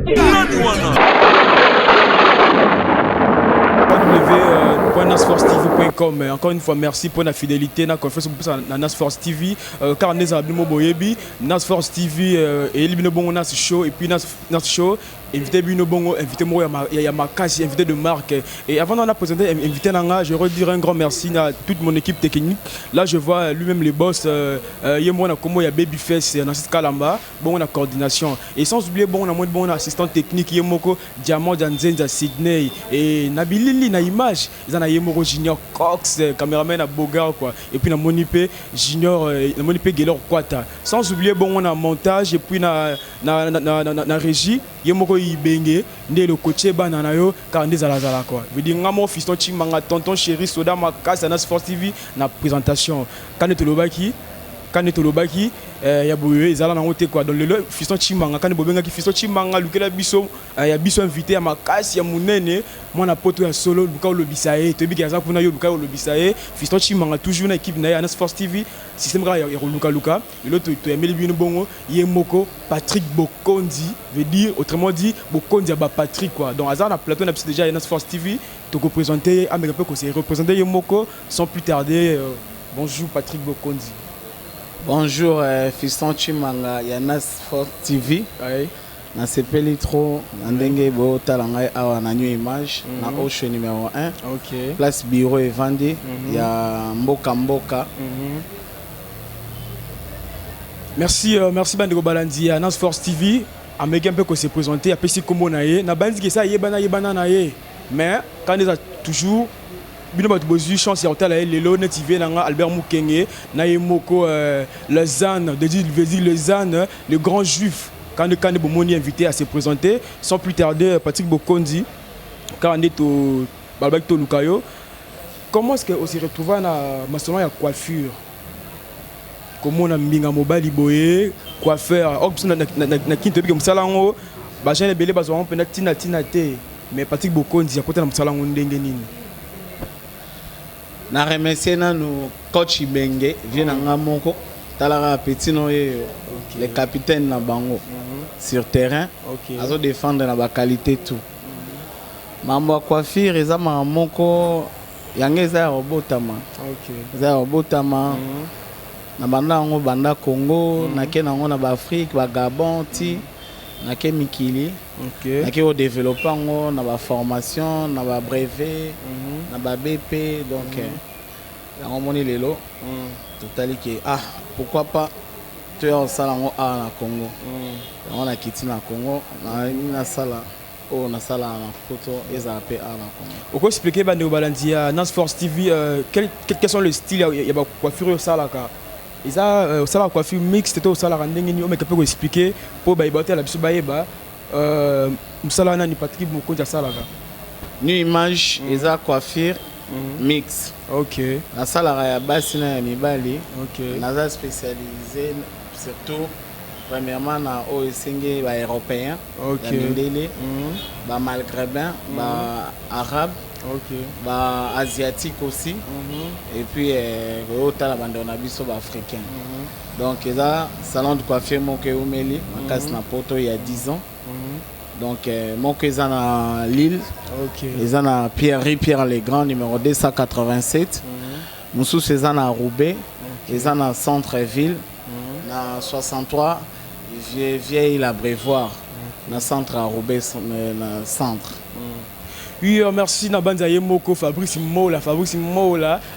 www.nasforcetv.com. Encore une fois, merci pour la fidélité, la confiance à Nasforce TV. Car nous avons Boyebi, Nasforce TV et Elimino Bongo Nas Show et puis Nas Show. Invité Bino Bongo, invité moi, il y a ma casse, invité de marque. Et avant d'en présenter, invité Nanga, je redire un grand merci à toute mon équipe technique. Là, je vois lui-même les boss. Il y a moi, il y a Babyface, Nancy Kalamba, bon, on a coordination. Et sans oublier, bon, on a moins de bon assistant technique, Yemoko, Diamant, Danzenza, Sydney. Et Nabilili, na image, ils en ont Yemoko Junior, Cox, caméraman à Bogart, quoi. Et puis, na Monipe, Junior, na Monipe Gelor Kwata. Sans oublier, bon, on a montage, et puis, na régie, Yemoko Ibenge, né le coaché bananayo, car on est à la zala, quoi. Je veux dire, ngamo, fiston, chimanga, tonton, chéri, soda, ma casse, na Sport TV, na présentation. Quand tu Lobaki, il y a Bouyé, ils allaient en haute quoi. Dans le fiston Chimanga, quand Bobenga qui fiston Chimanga, Lukela Bisso, il y a Bisso invité à ma casse, il y a mon nene, moi na poto ya solo, Luka Lobisae, Tobi Gaza pour nayo Luka Lobisae, fiston Chimanga toujours une équipe na Nas Force TV, système gra Luka, et l'autre tu as Melibino Bongo, Yemoko, Patrick Bokondi, veut dire autrement dit Bokondi ba Patrick quoi. Donc Azar na plateau na déjà Nas Force TV, tu représenter Américain que c'est représenter Yemoko sans plus tarder. Bonjour Patrick Bokondi. Bonjour, Fiston Chimanga, Yanas Sport TV. Na sepeli trop, ndenge bo talanga awa na new image, na Ocean numéro 1. OK. Place bureau et vendé, ya Mboka Mboka. Merci Bandego Balandi, Yanas Force TV. Américain peut que se présenter, après si comme naé, na bandi que ça yebana naé. Mais quand ils a toujours bino bat bozu chance ya hôtel lelo netivé nanga Albert Mukenge na yemoko le Zan de dire le Zan le grand juif quand Bomoni invité à se présenter sans plus tarder Patrick Bokondi quand on est au Balbak to Lukayo. Comment est-ce que on se retrouve na masalon ya coiffure comment on a mbinga mobile boye coiffeur option na kinto bi musala ngo ba jeune belé ba zo on pena tina te mais Patrick Bokondi à côté na musala ngo ndenge nini. Na remercier nous coach Ibenge vient en moko talara petit noye le capitaine na bango sur terrain azo défendre na ba qualité tout mambo coiffure eza moko yangeza robotama za robotama na banda ngo banda Congo na kena ngo na ba Afrique ba Gabon ti na ke mikili na ke o développer ngo na ba formation na ba brevet na ba BP donc on moni lelo totali ke pourquoi pas tu es au salon na Congo on a quitté na Congo na sala na sala na photo ezapé na Congo. On peut expliquer Bandego Balandi à Nas Force TV quels sont les styles il y a coiffure sala ka isa sala coiffure mixte to sala ndenge ni on peut expliquer pour baibata la biso baeba musala na ni Patrick Bokondi sala ka ni image eza coiffure mix. OK. La salle à base na mibali. OK. Naza spécialisé surtout premièrement na OSNG ba européen. OK. Ba maghrébin, ba arabe. OK. Ba asiatique aussi. Et puis au tala bande on a biso ba africain. Donc ça salon de coiffure mon que umeli, ma casse na poto il y a 10 ans. Donc mon cousin à Lille, ils ont à Pierre les Grands numéro 287. Mon sous c'est à Roubaix, ils ont à Centre-ville, na 63 vieille la Brévoire, na centre à Roubaix, na centre. Oui, merci Nabanza Yemoko, Fabrice Mola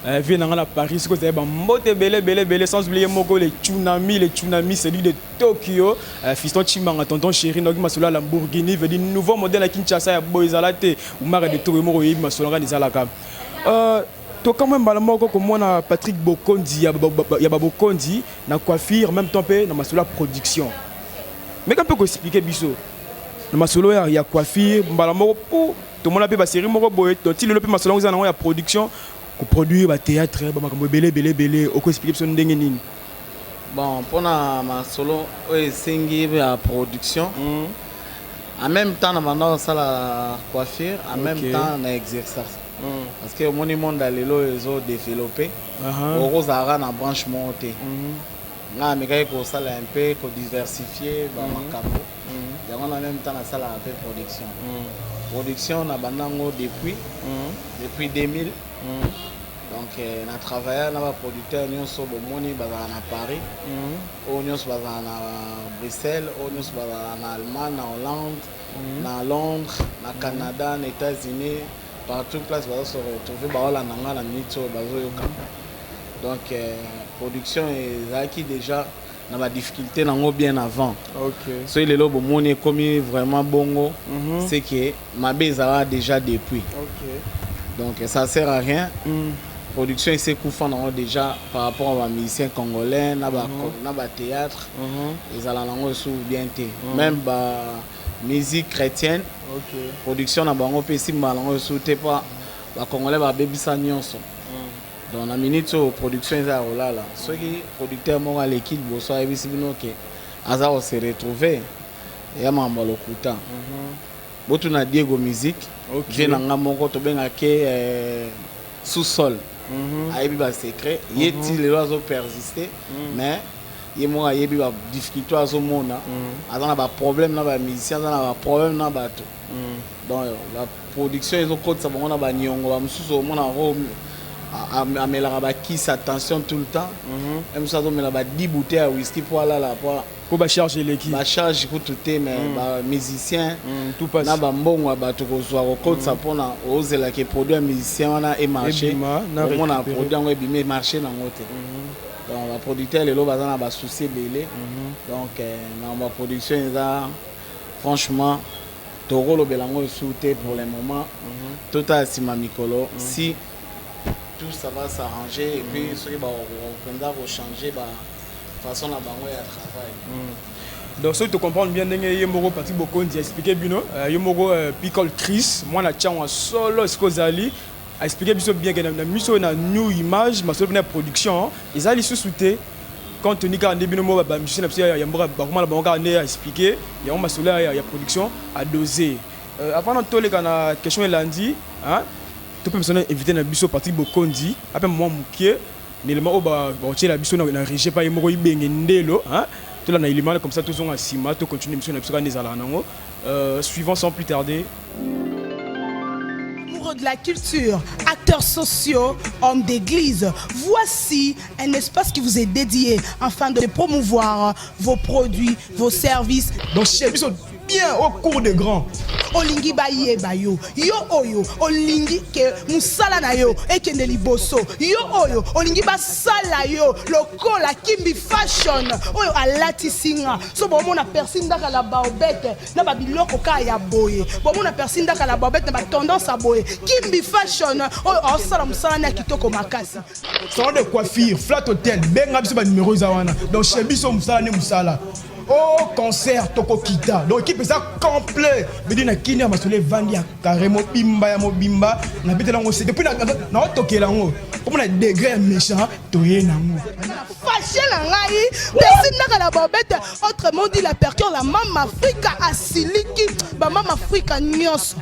vient à Paris, ce que c'est moté belé, sans oublier Moko, les tsunamis, celui de Tokyo, Fiston Chimanga, tonton chéri, Nogi Masola Lamborghini, veut dire nouveau modèle à Kinshasa, Boizalate, ou Mara de Torimo, Masola Nizalaka. To quand même balamoko comme on a Patrick Bokondi, ya Bokondi, na coiffure, en même temps na Masola production. Mais quand on peut expliquer biso, na Masola ya coiffure, balamoko pour tout le monde a fait la série moko boy donc il le peut masolon ils en ont la production pour produire ba théâtre ba makambo belé au expliquer son ndenge nini. Bon pour na masolo o esengi la production en même temps na ça la coiffure en même temps na exercice parce que mon monde dans les lots ils ont développé au rosara na branche montée nga mekaki kosala un peu kodiversifier bamakambo yango na même temps nasalaka mpe production na bandango depuis 2000 donc na travaillé na baproducteur nyonso bomoni bazala na Paris oyo nyonso bazala na Bruxelles oyo nyonso bazala na Allemagne na Hollande na Londres na Canada na États-Unis partout place bazo se retrouver baolanda nga na minute oyo bazoyoka donc production ezalaki déjà na ba difficulté nango bien avant so lelo bomoni ekomi vraiment bongo c'est que mabe ezala déjà depuis donc ça sert à rien production essaie koufan déjà par rapport à musiciens congolais na ba théâtre ezala nango sous bien té même ba musique chrétienne production na bango pe simba nango sous té pas ba congolais ba bebisa nyonso dans la minute production eza rolala soki producteur moko à l'équipe boso ayebisi bino ke aza se retrouver ya mambo lokuta botuna Diego musique je na nga moko to benga ke sous-sol ayebi ba secret yeti lelo azo persister mais ye mo ayebi ba difficulté azo mona azana ba problème na ba musicien azana ba problème na bato donc la production ezo kotsa bango na ba nyongo ba mususu mona ro amelaka ba kiss attention tout le temps même ça azo mela ba 10 bouteilles à whisky pour ala la pour ba charger l'équipe ba charge ko tout mais ba musicien tout passe na ba mbongo bato ko zwa ko kotsa pona ozela ke produit musicien wana et marché on a produit ngo ebimé marché na ngote donc la producteur lelo bazana ba souci belé donc na ma production eza franchement tokolo belango souté pour le moment total sima mikolo si tout ça va s'arranger et puis ceux qui vont changer façon la bango ya travail donc ceux qui te comprennent bien ndenge yemoko Patrick Bokondi expliquer bino yemoko Pickle Chris moi na tchangwa solo skozali a expliquer biso bien que na miso na new image ma solo na production ezali sous-souté quand Tony Kande bino mo ba musicien na ya mboka ba komala bango Kande a expliquer ya ma solo ya production à doser avant de toler kana question elandi hein tout peut personne éviter na biso Patrick Bokondi après moi mukie nélement ba tirer la biso na régie pas yemoko ibenge ndelo hein tout là na élément comme ça tous on a sima tout continue mission na biso kana ezala nango suivant sans plus tarder de la culture, acteurs sociaux, hommes d'église. Voici un espace qui vous est dédié afin de promouvoir vos produits, vos services. Donc chez nous bien au cours des grands. Olingi baye bayo yo oyo olingi ke musala na yo ekende liboso yo oyo olingi basala yo lokola Kimbi Fashion oyo alati singa so bomona persindaka la baobete na babiloko ka ya boye bomona persindaka la baobete na ba tendance à boye Kimbi Fashion oyo osala musala na kitoko makasi salon de coiffure flat hotel benga biso ba numéro zawana donc chez biso musala ne musala au concert toko kita donc équipe ça complet mais dit na kini masole vandi ya carrément bimba ya mobimba na bitela ngo c'est depuis na tokela ngo comme na degré méchant toye nango fashion na ngai personne na la bobette autrement dit la percure la mama Africa asiliki ba mama Africa nyos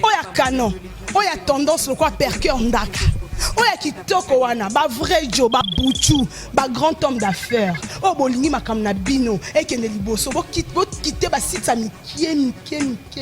oya canon oya tendance quoi percure ndaka oya kitoko wana ba vrai Joe ba buchu ba grand homme d'affaires o bolingi makam na bino ekende liboso bo quitter ba site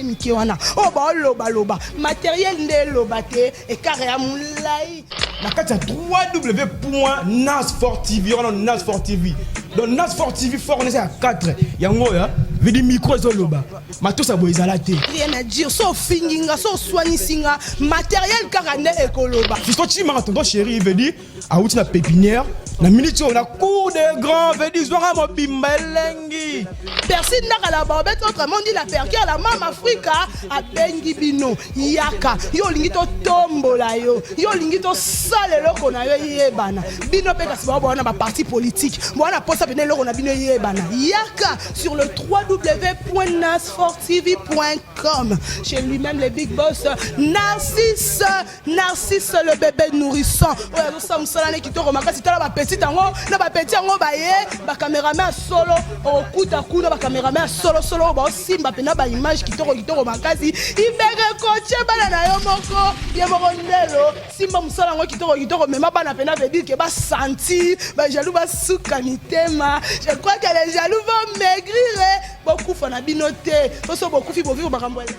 mikie wana o ba loba matériel nde loba te e carré ya mulai na kati ya www.nasfortv on nasfortv donc nasfortv fort on est à 4 yango ya vidi micro ezoloba matosa bo ezala te rien à dire so finginga so soignisinga matériel karane ekoloba fisto chimanga tonton chéri veut dire a outi na pépinière na minute on a cours de grand veut dire zwanga mobimba elengi personne n'a la bobette autrement dit la percure la mama Africa a bengi bino yaka yo lingi to tombola yo lingi to sale loko na yo yebana bino pe kasi ba bona ba parti politique bona posa bene loko na bino yebana yaka sur le www.nasfortv.com comme chez lui-même le big boss Narcisse le bébé nourrisson. Oya zo samsala ne kitoko makasi tala ba petit tango na ba petit yango ba ye ba cameraman solo okuta kuna ba cameraman solo ba simba pena ba image kitoko makasi ibere coaché bana na yo moko ye moko ndelo simba musala ngo kitoko mema bana pena veut dire que ba senti ba jaloux ba suka mitema. Je crois que les jaloux vont maigrir beaucoup fana binoté so beaucoup fi bovi ba kambwela.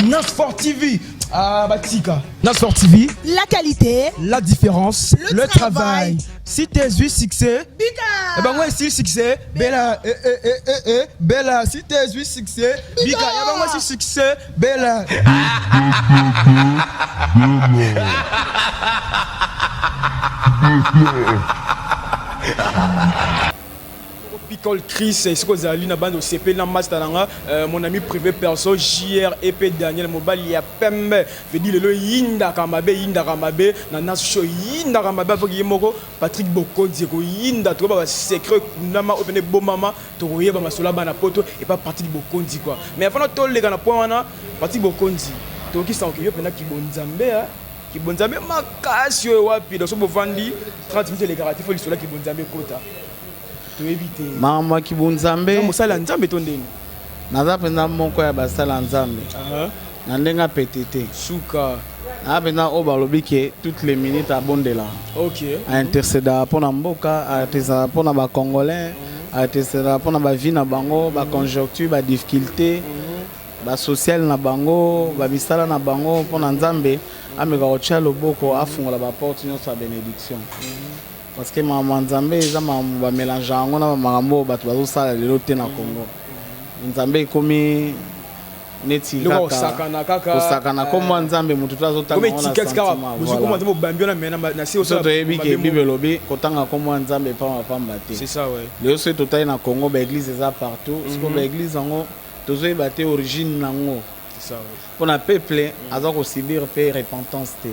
Nasfort TV. Ah, Batika. Nasfort TV. La qualité. La différence. Le travail. Si t'es eu succès. Bika. Eh ben, moi, si succès. Bella. Bella. Si t'es eu succès. Bika. Eh ben, moi, si succès. Bella. Picole Chris, c'est quoi ça? Lina bande au CP na master mon ami privé perso JR EP Daniel Mobile ya pembe veut dire le yinda kamabe na nas show yinda kamabe avec yemoko Patrick Boko Diego yinda to ba secret nama open bo mama to yeba masola bana poto et pas Patrick Boko Di quoi mais avant to le na point wana Patrick Boko Di to ki sa ko yo pena ki bonzambe ki bonzambe makasi yo wapi do so bovandi 30 minutes les garanties faut lisola ki bonzambe kota. Mama Kibunzambe mosala nzambe tondeni naza pena moko ya basala nzambe na ndenga petete suka na pena o balobi ke toutes les minutes abondela a intercéder pour na mboka a intercéder pour na ba congolais a intercéder pour na ba vie na bango ba conjoncture ba difficulté ba social na bango ba bisala na bango pour na nzambe ameka ocha loboko afungola ba porte nyonso ya bénédiction. Parce que maman Nzambe eza ba mélange yango na makambo bato bazo sala lelo te na Congo. Nzambe komi neti kaka osakana comme Nzambe mutu azotanga na sentiment. Musuko mo nzambe bambio na mena na si oso to yebi ke Bible lobi kotanga comme Nzambe pa pamba te. C'est ça ouais. Lelo so totai na Congo ba église eza partout. Parce que ba église yango tozoyi ba te origine nango. C'est ça ouais. Pour na peuple azo ko subir pe repentance te.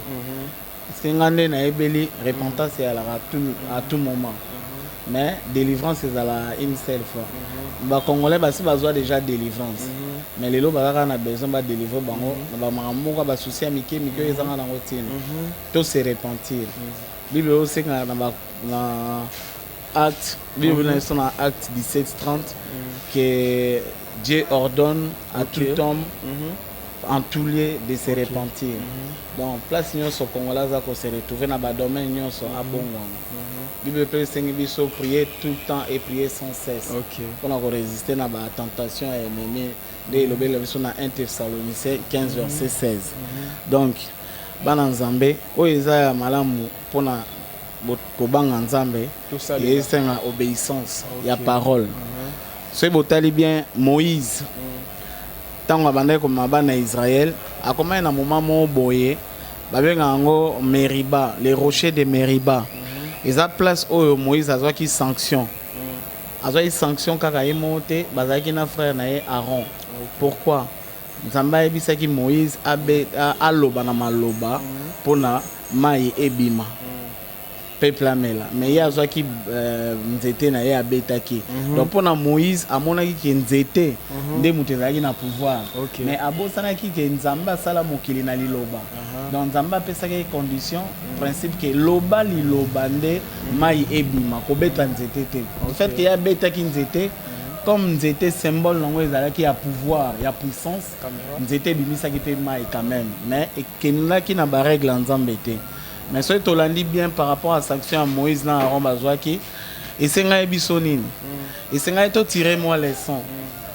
Parce que ngande na ebeli repentance est à tout moment. Mais délivrance est à une seule fois. Ba congolais ba si bazwa déjà délivrance. Mais les lots ba na besoin ba délivrer bango ba makambo ba souci amike mike ezanga na routine. Tout se repentir. Bible aussi na acte Bible na son acte 17:30 que Dieu ordonne à tout homme en tout lieu de se repentir. Donc place nyonso congolais za ko se retrouver na ba domaine nyonso a bongo. Bible peut sengi biso prier tout le temps et prier sans cesse. Pour na résister na ba tentation et ennemi de lobela biso na 1 Thessaloniciens 15 verset 16. Donc bana nzambe o eza ya malamu pona kobanga nzambe et c'est une obéissance ya parole. C'est botali bien Moïse. Tant abandé comme bana Israël a combien na moment mo boye babenga ngo Meriba, les rochers de Meriba. Ils a place où Moïse a qui sanction. A une sanction kaka y monté bazaki na frère na Aaron. Pourquoi? Nzamba ebisaki Moïse a loba na maloba pona mai ebima. Peuple amela mais ya zo ki nzete na ye abetaki donc pona Moïse amonaki ki nzete nde mutezaki na pouvoir mais abosana ki ke nzamba sala mokili na liloba donc nzamba pesaki condition principe que loba liloba nde mai ebima ko beta nzete te en fait que ya betaki nzete comme nzete symbole nango ezalaki ya pouvoir ya puissance nzete bimisaki pe mai quand même mais ekenaki na ba règle nzambe te. Mais si tu l'as dit bien par rapport à la sanction à Moïse dans Aaron Bazouaki, et c'est un bisonine. Et c'est un tiré moi les sons.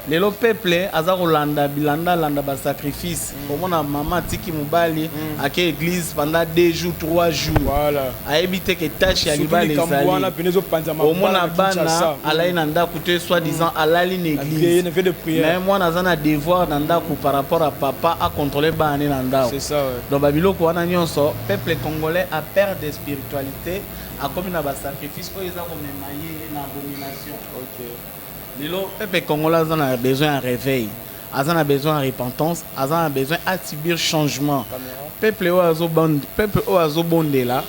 Les peuple, Azar Landa, Bilanda, Landa, sacrifice. Comme on a maman Tiki Moubali, à quelle église pendant 2 jours, 3 jours. Voilà. À éviter que tâche à l'Iba les alliés. Au moins, à Bana, à la Nanda, coûter soi-disant à la ligne église. Mais moi, on a un devoir Nanda par rapport à papa à contrôler Bani Nanda. C'est ça, ouais. Donc, Babylone, on a un peuple congolais a peur de spiritualité, a comme un sacrifice, pour les avoir une abomination. Ok. Le peuple congolais a besoin de réveil, a besoin de repentance, a besoin d'attirer changement. Le peuple a bonde là,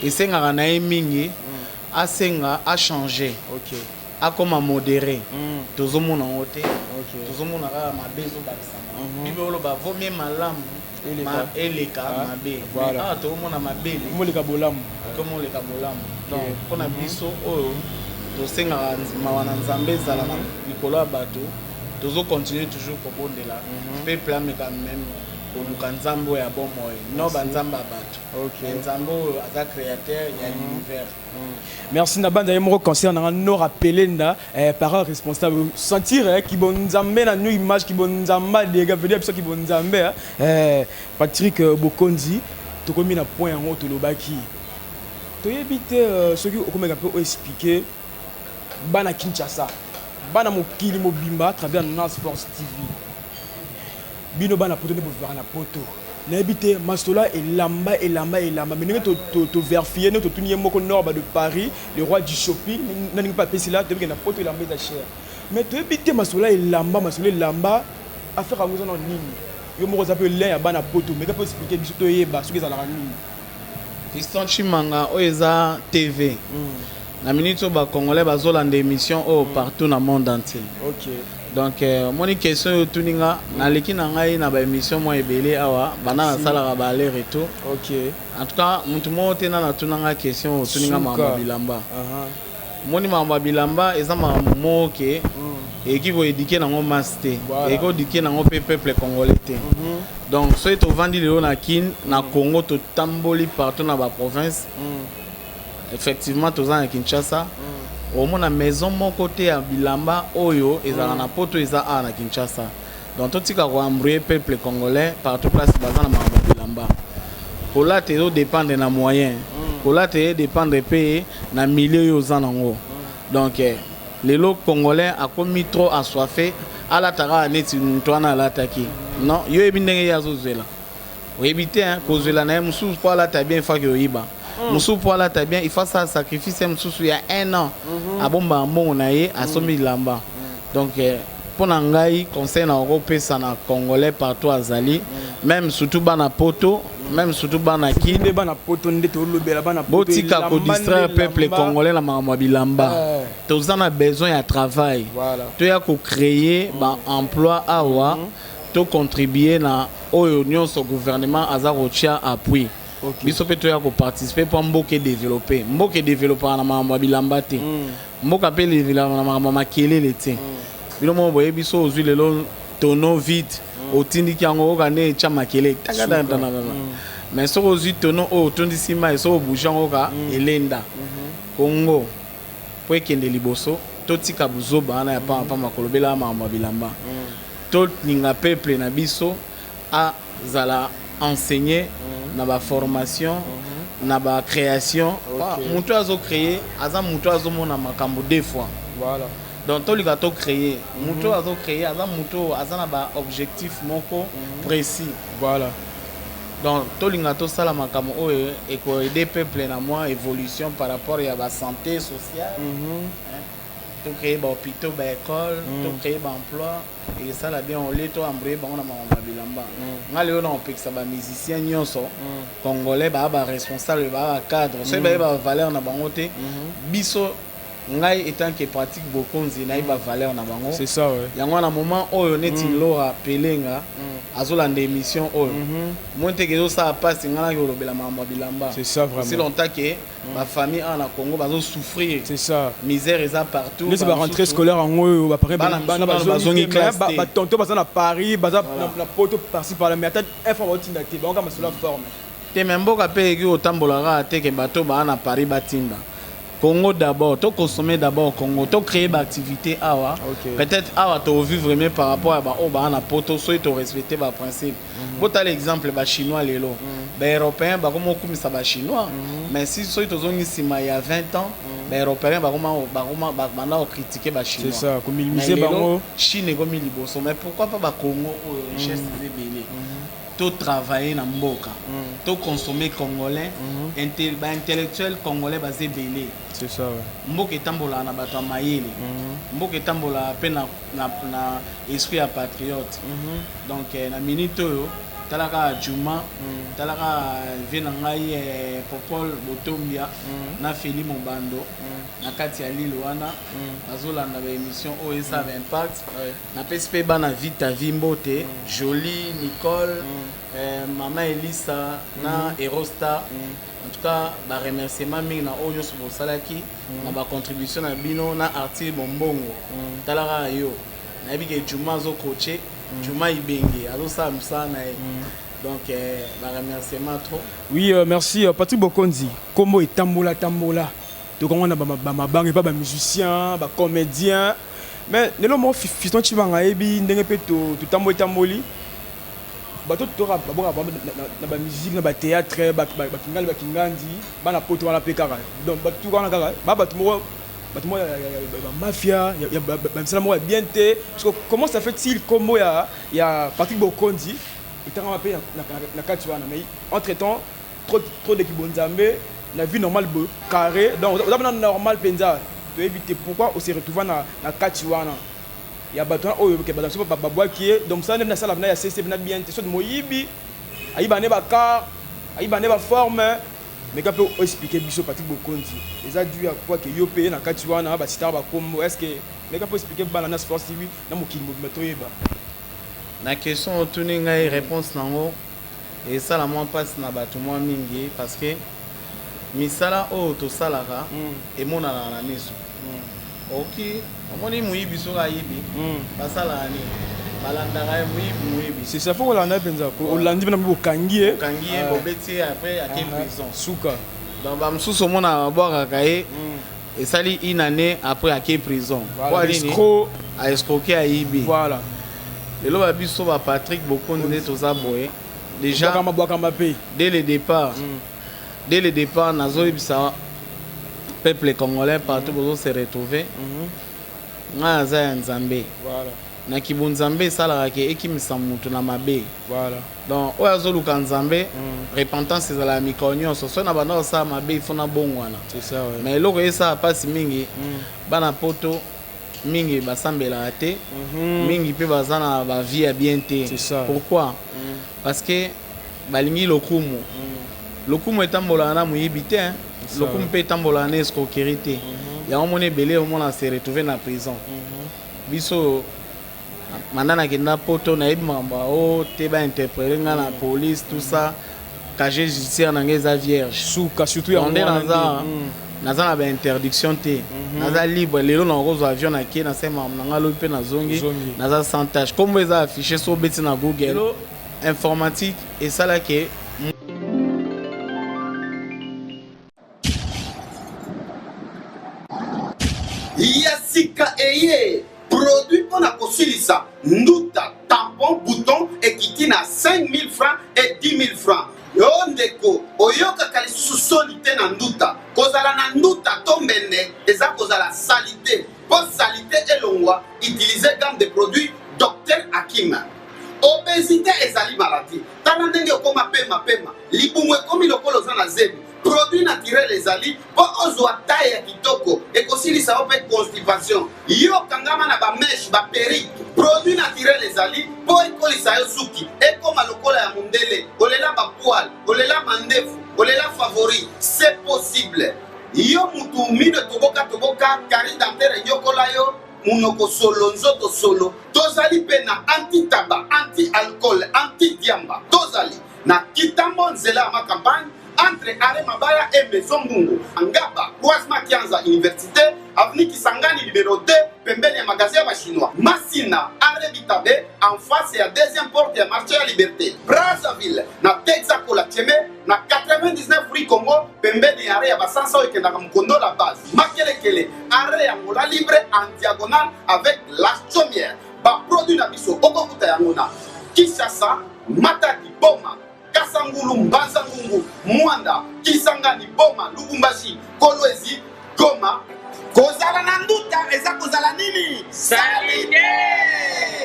et c'est un mingi, a changé. akoma modéré tozomona ngo te tozomona kaka mabe ezobakisama bible oloba vaut mieux malamu eleka mabe awa tozomona mabele moleka bolamu tomoleka bolamu mpona biso oyo tosengaka mawa na nzambe ezala na likolo ya bato tozocontinue toujours kobondela peuple ameka meme koluka nzambe oyo ya bomoi no banzambe ya bato nzambe oyo aza créateur ya l'univers. Merci Nabanda et mon concert na no rappeler nda parents responsables sentir qui bon nzambe na new image qui bon nzamba de gars veut dire qui bon nzambe Patrick Bokonzi to komi na point en haut to lobaki to yebite ceux qui comme peu expliquer bana Kinshasa bana mokili mobimba à travers Nas Force TV bino bana poto ne voir na poto n'habité Mastola et Lamba mais nous to vérifier nous tout moko nord de Paris le roi du shopping n'ani pas passer là devient na poto Lamba da cher mais to habité Mastola et Lamba affaire à nous en nini yo moko zape lien ya bana poto mais peut expliquer biso to yeba ce que ça la nini Fiston Chimanga oeza TV na minute ba congolais bazolanda émission partout dans le monde entier. OK. Donc mon question tuninga na leki na ngai na ba émission mo ebele awa bana na sala ba aller retour. OK. En tout cas mutu mo tena na tunanga question tuninga mama bilamba. Moni mama bilamba eza mama ke et qui va éduquer dans mon master et qui éduquer dans mon peuple congolais. Donc soit tu vends le na kin na Congo to tamboli partout dans la province. Effectivement tous en Kinshasa. Au moins la maison mon côté à Bilamba Oyo et à na poto eza à na Kinshasa. Donc tout tika ko embrouiller peuple congolais partout place bazana na Bilamba. Pour là te dépendre na moyen. Pour là te dépendre pays na milieu yo zanango. Donc les lots congolais a commis trop assoiffé à la tara neti ntwana la attaquer. Non, yo ebindenge ya zozela. O éviter hein cause la na musu pour la ta bien fa que yiba. Musu pour la ta bien il faut ça sacrifice musu il y a 1 an. Abomba mbongo na ye asomi lamba. Donc pour nangai conseil na européen ça na congolais partout azali même surtout bana poto même surtout bana kinde bana poto ndete olobela bana poto botika ko distraire peuple congolais la mama bilamba tous en a besoin de travail tu as ko créer ba emploi awa to contribuer na oyo nyonso gouvernement azarocha appui biso pe to ya ko participer pour mboke développer na mama bilamba te mboka pe développer na mama makelele te bino mo boye biso ozwi lelo tono vide otindiki yango okane cha makele takadana mais so ozwi tono o tondisi mai so bouger yango ka elenda Congo po ekende liboso totika buzoba na ya pa makolobela mama bilamba to ninga peuple na biso a zala enseigner na ba formation na ba création mutu azo créer aza mutu azo mona makambo deux fois voilà. Donc tout le gâteau créé, muto azo créé, muto azana ba objectif moko précis. Voilà. Donc tout le gâteau sala makamo o et ko aider peuple na moi évolution par rapport à la santé sociale. Tout créer ba hôpital, ba école, tout créer ba emploi et ça là bien on leto embrouiller ba on na bilamba. Ngale on on peut que ça ba musicien nyonso congolais ba responsable ba cadre, c'est ba valeur na bangote biso ngai étant que pratique beaucoup nzina iba valeur na bango c'est ça ouais yango na moment oyo neti lora pelenga azolanda émission oyo monte kezo ça passe ngala yo lobela mama bilamba c'est ça vraiment si longtemps que ma famille en Congo bazo souffrir c'est ça misère eza partout les ba rentrée scolaire en oyo ba paré bana bazongi classe ba tonto baza na Paris baza na poto par-ci par là mais attends un fois otinda te ba on ka masula forme te memboka pe ki otambolaka te ke bato ba na Paris batinda Congo d'abord, tu consommer d'abord Congo, tu créer une activité awa. Peut-être awa tu vivre mieux par rapport à la poto, soit tu respecter les principes. Pour tu l'exemple les chinois les lo. Les européens bah comment comme ça chinois. Mais si soit tu ici il y a 20 ans, les européens bah comment critiquer les chinois. C'est ça, comme minimiser bango Chine comme liboso. Mais pourquoi pas Congo richesse des belé. To travailler na mboka to consommer congolais intellectuel congolais basé belé c'est ça ouais mboka etambola na bato mayele mboka etambola pe na esprit ya patriote donc na minute oyo talaka Juma talaka vena ngai Popol Botombia na Feli Mobando na kati ya Lille wana azolanda ba émission OSA Impact na PSP bana Vita Vimbote Jolie Nicole Mama Elisa na Erosta en tout cas ba remerciement mingi na onyo sur salaki na ba contribution na bino na artiste Bombongo talaka yo na bige Juma zo coacher Juma Ibenge azosa msana donc ba remerciement trop. Oui, merci Patrick Bokonzi. Comment est tambola donc on a ba bangue pas ba musicien, ba comédien. Mais nelo mo fiston chi banga ebi ndenge pe to tamboli. Ba to rap na ba musique na ba théâtre ba kingandi, ba na poto wana pe kaka. Donc ba tout wana kaka, ba to mo mafia, il y a bien té. Comment ça fait-il comment il y a Patrick Bokonzi et na katiwana mais entre temps trop d'équipe bonzambe la vie normale carré donc on a normal penza to éviter pourquoi on se retrouve na katiwana il y a baton oyo ke badanso ba qui donc ça na sala na ya CC na bien té so moyibi ayibane ba car ayibane ba forme mais quand peut expliquer biso Patrick Bokonzi les a dû à quoi que yo payer na katiwana ba star ba combo est-ce que mais quand peut expliquer Bananas Force TV na mokili motoyeba. La question autournée ngai réponse nango et ça la moi passe na bato moi mingi parce que misala o to salaka et mona na miso OK omoni muyibi so ga yibi basala ani balanda muyibi c'est ça faut la na penza ko olandi na bokangie bobeti après à quelle prison souka donc ba msusu mona boka kae et sali une année après à quelle prison voilà escroc a escroquer à yibi voilà. Et là, biso ba Patrick Bokonzi toza boye déjà dès le départ nazo ibisa peuple congolais partout bozo se retrouver nga za nzambe voilà na kibunzambe sala ke ekimisa mutu na mabe voilà donc oyazo luka nzambe repentance za la mikonyo so na bana sa mabe ifuna bongwana c'est ça ouais. Mais loko esa passe mingi bana poto mingi basambela te mingi pe bazana ba vie ya bien te. Pourquoi parce que balingi lokumu etambola na muyibi te lokumu pe etambola na escroquerie te ya omone belé omona se retrouver na prison biso mandana kenda poto na ibamba o te ba interpréter na police tout ça casier judiciaire na ngeza vierge souka surtout ya naza na interdiction te naza libre lelo na rozo avion na ki na sema nanga lo pe na zongi naza sans tâche comme eza affiché sur beti na Google informatique et ça là que Yasika eye produit pour la kosilisa nduta tampon bouton et qui na 5 000 francs et 10 000 francs. Yo ndeko oyoka kalisusu solite na nduta kozala na nduta tombene eza kozala salité pour salité elongwa utiliser gamme de produits Dr Hakim. Obésité ezali maladie tana ndenge okoma pema libumu ekomi lokolo za na zebi produit naturel ezali po ozwa taille ya kitoko ekosilisa ope constipation yo kangama na ba mèche ba perruque produit naturel ezali po ekolisa yo suki ekoma lokola ya mundele olela ba poil olela mandefu olela favori c'est possible yo mutu mine toboka kari dentaire nyokola yo munoko solo nzoto solo tozali pe na anti tabac anti alcool anti diamba tozali na kitambo nzela ya ma campagne entre Arrêt Mabaya et Maison Mungu Angaba Croisement Kianza Université avenue Kisangani numéro 2 pembeni ya magasin ya chinois Masina Arrêt Bitabe en face ya deuxième porte ya marché ya Liberté Brazzaville na Texaco la Tieme na 99 rue Congo pembeni ya Arrêt ya Basansa okenda ka Mukondo la base Makelekele Arrêt ya Mola Libre en diagonale avec la chaumière ba produit na biso okokuta ya ngona Kishasa Matadi Boma Kasangulu Mbanzangungu Mwanda Kisangani Boma Lubumbashi Kolwezi Goma kozala na nduta eza kozala nini salide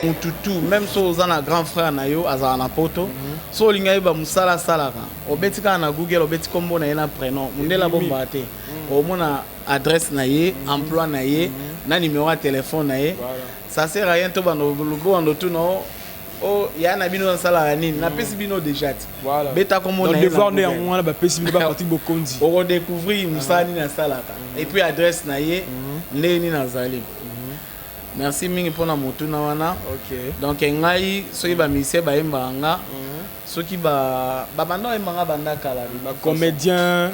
mututu même so ozana grand frère na yo azala na poto so olinga yeba musala salaka obetika na Google obeti kombo na ye na prénom mundela bomba te omona adresse na ye emploi na ye na numéro de téléphone na ye ça sert à rien to bando lugo ando tu no oh ya na bino sala nini na pesi bino déjà voilà beta comme on a devoir ne on a ba pesi bino ba parti bokondi on redécouvrir musani na salaka et puis adresse na ye ndeni nazali merci mingi pona motu na wana OK donc ngai soki ba mise ba embanga soki ba banda embanga banda kala ba comédien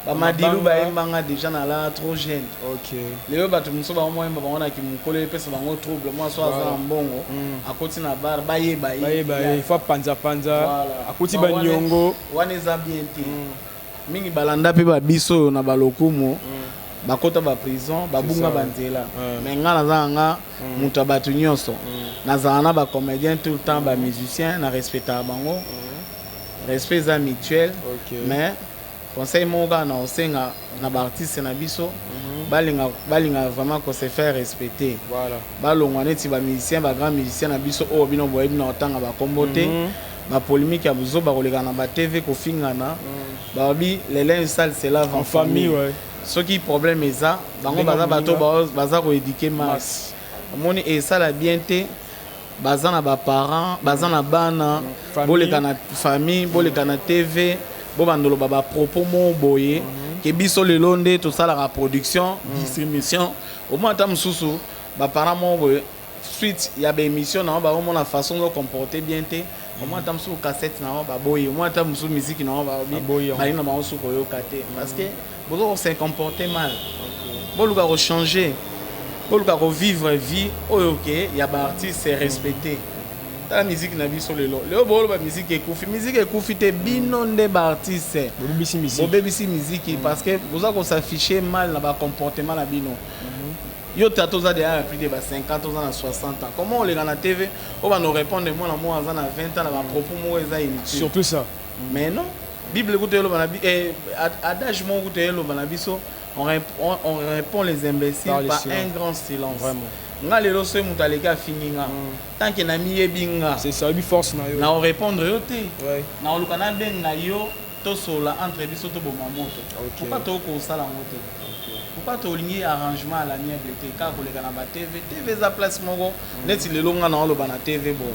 ba madilu ba embanga déjà na la trop jeune OK leo bato muso ba mo emba bango na ki mukolo pesa bango trouble moi so aza mbongo akoti na bar ba ye il faut panza akoti ba nyongo wana eza bien te mingi balanda pe ba biso na balokumu bakota ba prison babunga banzela mais nga nazanga mutu abatu nyonso nazanga na ba comédien tout le temps ba musicien na respecta bango respect za mutuel mais conseil monga na osenga na ba artiste na biso balinga vraiment ko se faire respecter voilà balongwa neti ba musicien ba grand musicien na biso o bino boye bino otanga ba kombote ba polémique ya buzo ba koleka na ba TV ko fingana ba bi les linge sale c'est là en famille ouais ce qui problème eza bango baza bato baza ko éduquer masse moni et ça la bien te baza na ba parents baza na bana boleka na famille boleka na TV bo bandolo ba propos mo boye ke biso le londe tout ça la production distribution au moins tam susu ba parents mo boye suite ya ba émission na ba mo na façon de comporter bien te au moins tam susu cassette na ba boye au moins tam susu musique na ba boye ba ina ma susu koyo kate parce que vous s'est comporté mal. Vous devez changer. Vous devez vivre vie. OK, il y a des artistes c'est respecté. La musique n'a pas sur le lot. Le bon la musique est koufi. Musique est koufi te binon des artistes. Vous BBC musique parce que vous avez s'afficher mal dans le comportement la bino. Yo tato za déjà plus de 50 ans à 60 ans. Comment on les dans la TV, on va nous répondre moi à 20 ans à propos moi ça inutile. Surtout ça. Mais non. Bible adage mon on répond les imbéciles par un grand silence. Vraiment. Nga lelo so mutaleka fininga. Tant que na mi ebinga. C'est ça, bi force na yo. Na on répondre yo te. Ouais. Na olukana benga yo to sola entre biso to boma moto. Pourquoi to ko sala moto? Pourquoi to lingi arrangement à la mienne te ka koleka na ba TV. TV za place moko neti lelo nga na oloba na TV bon.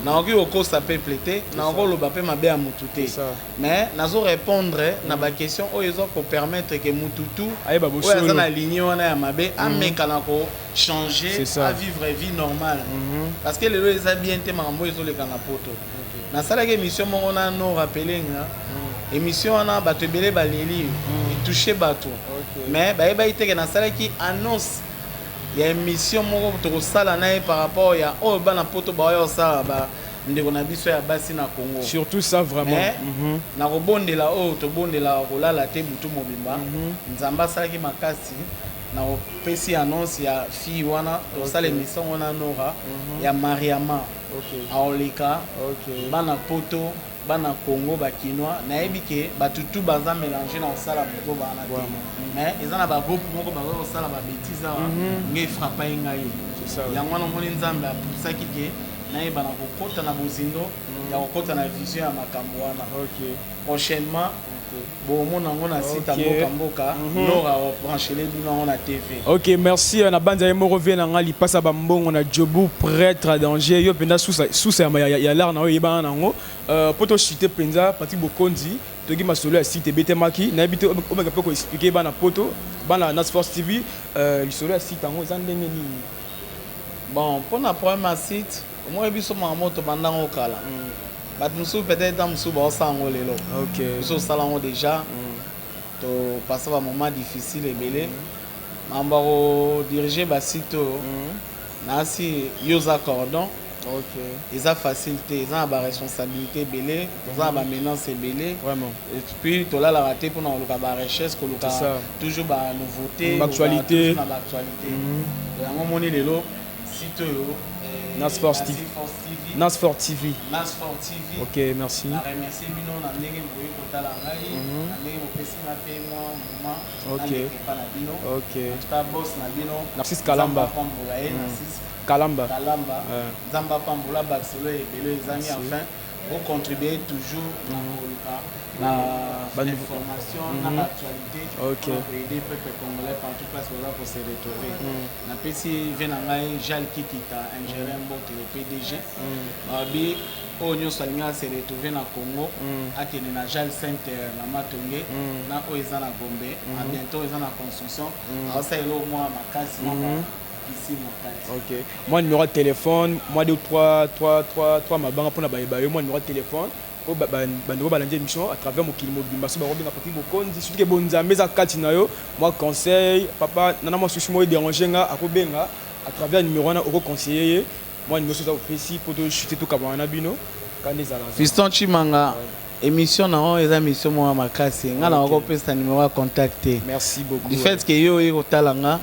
Na oki okosa peuple te, na oloba pe mabe ya mutu te. Mais nazo répondre na ba question o ezo ko permettre que mututu aye ba bosolo. Oya na ligne wana ya mabe ameka na ko changer à vivre vie normale. Parce que lelo eza bien te makambo ezo leka na poto. Na sala ke émission moko na no rappeler nga. Émission wana bato belé baleli toucher bato. Mais ba ite ke na sala ki annonce il y a une mission pour sala na par rapport ya oh bana poto ba yo sala ba ndeko na biso ya basi na Congo surtout ça vraiment na robondela oh to bondela kolala te butu mobimba nzamba sala ki makasi na pesi annonce ya fille wana to sala émission wana nora ya Mariama aoleka bana poto bana Congo ba Kinois na ebike batutu baza mélanger na sala butu bana te mais ils en a ba groupe moko ba ko sala ba bêtise ngai frappa ngai c'est ça ya ngwana moni nzambe pour ça ki ke na e bana ko kota na bozindo ya ko kota na vision ya makambo wana prochainement bon mon ngona site mboka nora brancher les bino na TV. OK, merci na banda yemo revient na li passa ba mbongo na Jobu prêtre à danger yo penda sous ya l'art na yo yeba na ngo poto chité penza parti bokondi toki masolo ya site betemaki na bité o meka pe ko expliquer bana poto bana Nas Force TV li solo ya site ngo zandenge ni bon pour na premier site moi biso ma moto bandango kala batmusu peut-être dans musu ba sango lelo OK so salango déjà to passer un moment difficile et belé mambaro diriger ba site na si yoza cordon OK ils a facilité ils ont ba responsabilité belé ils ont ba menace belé vraiment et puis to la raté pour na loka ba recherche ko loka toujours ba nouveauté actualité na actualité yango moni lelo site yo Nas Force TV. Nas Force TV. Nas Force TV. OK, merci. Na remercier bino na ndenge boye kotala ngai na ndenge bopesi na pe moi moment OK pa na bino OK en tout cas boss na bino Narcisse Kalamba Narcisse Kalamba Zamba Pambola Baksolo et Belo Ezami enfin vous contribuez toujours à l'information, à l'actualité, pour aider le peuple congolais partout place pour se retrouver. Napesi venangai Jal Kikita, ingénieur le PDG. Babi Onyo Salinga se retrouver na Congo, akene na Jal Center na Matonge, na Oeza na Gombe, à bientôt Oeza na construction. Alors ça est là au moins makasi ici makasi. OK. Moi numéro de téléphone, moi 2 3 ma banque pour na baye moi numéro de téléphone. Bandeko balandi émission à travers mokili mobimba so barobenga papi bokonzi surtout que bonzambe za kati na yo moi conseil papa nana moi sushi moi déranger nga akobenga à travers numéro na oko conseiller moi numéro ça opesi pour to chuter to kabana bino kandi za Fiston Chimanga émission na on eza émission moi makasi nga na oko pesa numéro à contacter. Merci beaucoup. Du fait que yo eko talanga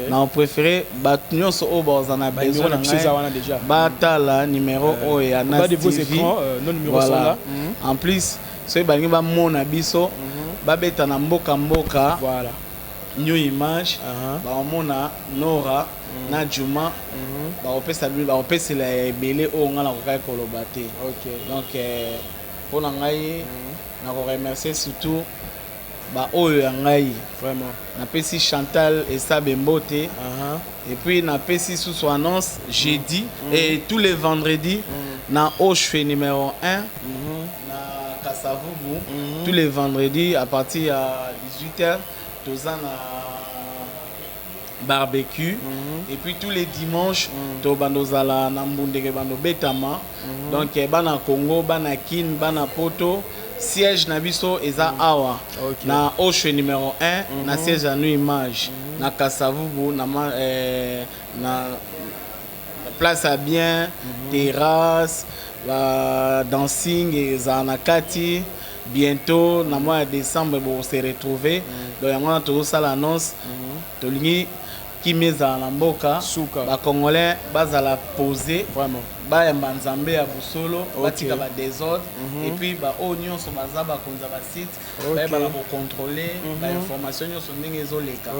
na on préféré batnyo so o bazana besoin na déjà batala numéro o ya na TV non numéro sont là. En plus so bangi ba mona biso ba beta na mboka voilà new image ba mona Nora na Juma ba opesa la ebele o nga na ko koloba te. Donc pour ngai na ko remercier surtout ba oyo ya ngai vraiment na pesi Chantal et Sabembote et puis na pesi sous son annonce jeudi et tous les vendredis na Oshwe numéro 1 na Kasavubu tous les vendredis à partir à 18h tozana barbecue et puis tous les dimanches to bandozala na mbundeke bando betama donc bana Congo bana Kin bana Poto siège na biso eza awa na Oshwe numéro 1 na siège à New Image na Kasavubu na place à bien terrasse dancing eza na kati bientôt na mois de décembre pour se retrouver donc yango to sala annonce to lingi qui meza na mboka ba congolais bazala poser vraiment ba yamba nzambe ya busolo batika ba désordre et puis ba onion so baza ba konza ba site ba ba ko contrôler ba information so ndenge ezoleka.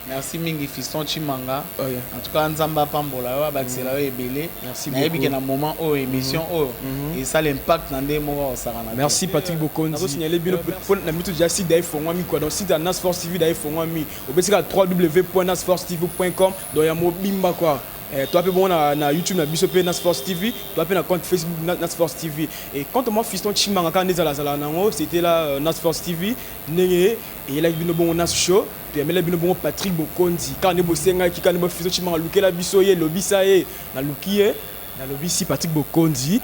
Merci mingi Fiston Chimanga en tout cas nzamba pambola yo abakisela yo ebele na yebike na moment o émission o et ça l'impact na ndé mo o sarana. Merci Patrick Bokonzi. Nazo signaler bien pour na mitu déjà site d'ailleurs fongwa mi quoi donc site Nas Force TV d'ailleurs fongwa mi obesika www.nasforcetv.com donc ya mobimba quoi. Toi, bon, na YouTube, na Biso Nas Force TV, toi, na compte Facebook Nas Force TV. Et quand moi, Fiston Chimanga, quand c'était là Nas Force TV, et il a eu bon Nas Show, puis il a eu bon Patrick Bokonzi. Quand on est bossé, quand on est Fiston Chimanga, Luke la Biso, lobby ça est, na Luki na lobby si Patrick Bokonzi,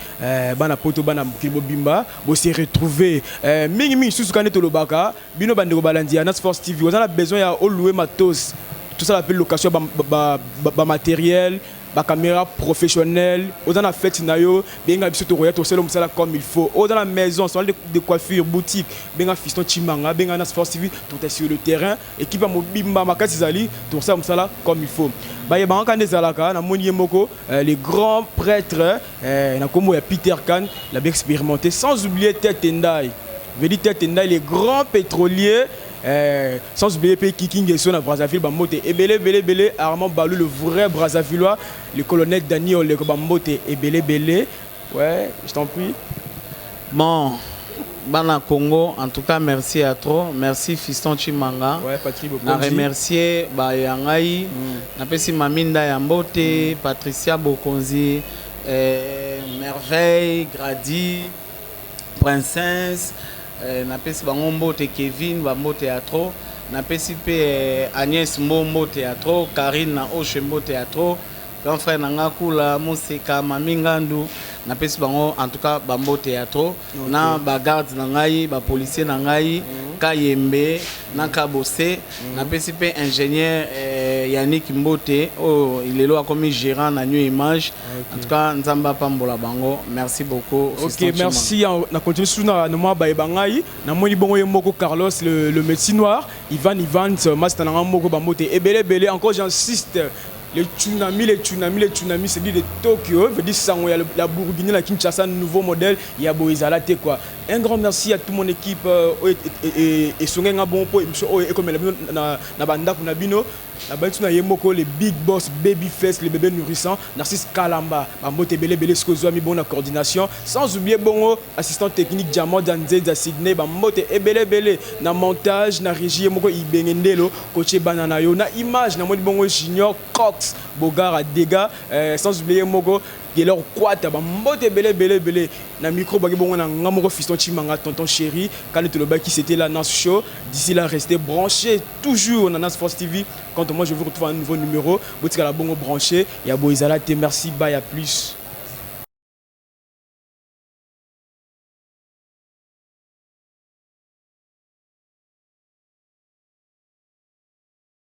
bana poto bana Kilbo Bimba, bo se retrouver mingi sous quand on est au Lobaka, bino bandeko balandi Nas Force TV, on a besoin ya louer matos. Tout ça l'appelle location matériel, caméra professionnelle. Dans la fête, bien comme il faut. Dans la maison, salon de coiffure, boutique, bien Fiston Chimanga, bien Nas Force TV, tout est sur le terrain. Équipe Mobimba Makazizali, tout ça comme il faut. Les grands prêtres, Peter Khan, l'a bien expérimenté, sans oublier Ted Tendai. Les grands pétroliers. Sans oublier Kiking Gesso à Brazzaville, Bambote et Belé, Armand Balou, le vrai Brazzavillois, le colonel Daniel, le Bambote et Belé, ouais, je t'en prie. Bon, Bana Congo, en tout cas, merci à toi, merci Fiston Chimanga. Ouais, Patrick Bokonzi. Na remercier Bayangai, na pesi Maminda Yambote, Patricia Bokonzi, Merveille, Grady, Princesse. Na pesi bango mbote Kevin bambo théâtre na pesi pe Agnès Mbombo théâtre Karine na Oche Mbo théâtre grand frère nanga kula Moseka Mamingandu na pesi bango en tout cas bambo théâtre na ba garde na ngai ba policier na ngai Kayembe na Kabose na pesi pe ingénieur Yannick Mbote oh il est là comme gérant na New Image en tout cas nzamba pambola bango merci beaucoup. OK, merci. On a continué sous na moi ba bangai na moni bongo yemoko Carlos le médecin noir Ivan master na moko bambote et belé encore j'insiste. Les tsunamis, c'est dit de Tokyo, veut dire ça, la Bourguignon, la Kinshasa, nouveau modèle, il y a Boïzala, quoi. Un grand merci à toute mon équipe et Songenga bon pour et comme la banda Kunabino, La bête na yemoko les big boss Babyface, les bébés nourrissants, Narcisse Kalamba, Bambote Bele Bele Skozwa mi bon la coordination, sans oublier bongo assistant technique Diamant Danzenza Sydney, Bambote Ebele Bele na montage na régie yemoko Ibengendelo, coaché Banana yo na image na modi bongo Junior Cox, Bogara Dega, sans oublier yemoko Gelor Kwata, Bambote Bele na micro bagi bongo na ngamoko fiston Chimanga tonton chéri, quand le baki c'était la Nas Show. D'ici là restez branchés toujours dans Nas Force TV. Quant à moi je vous retrouve un nouveau numéro, Botika la bongo branché, ya Boizala te merci, bye à plus.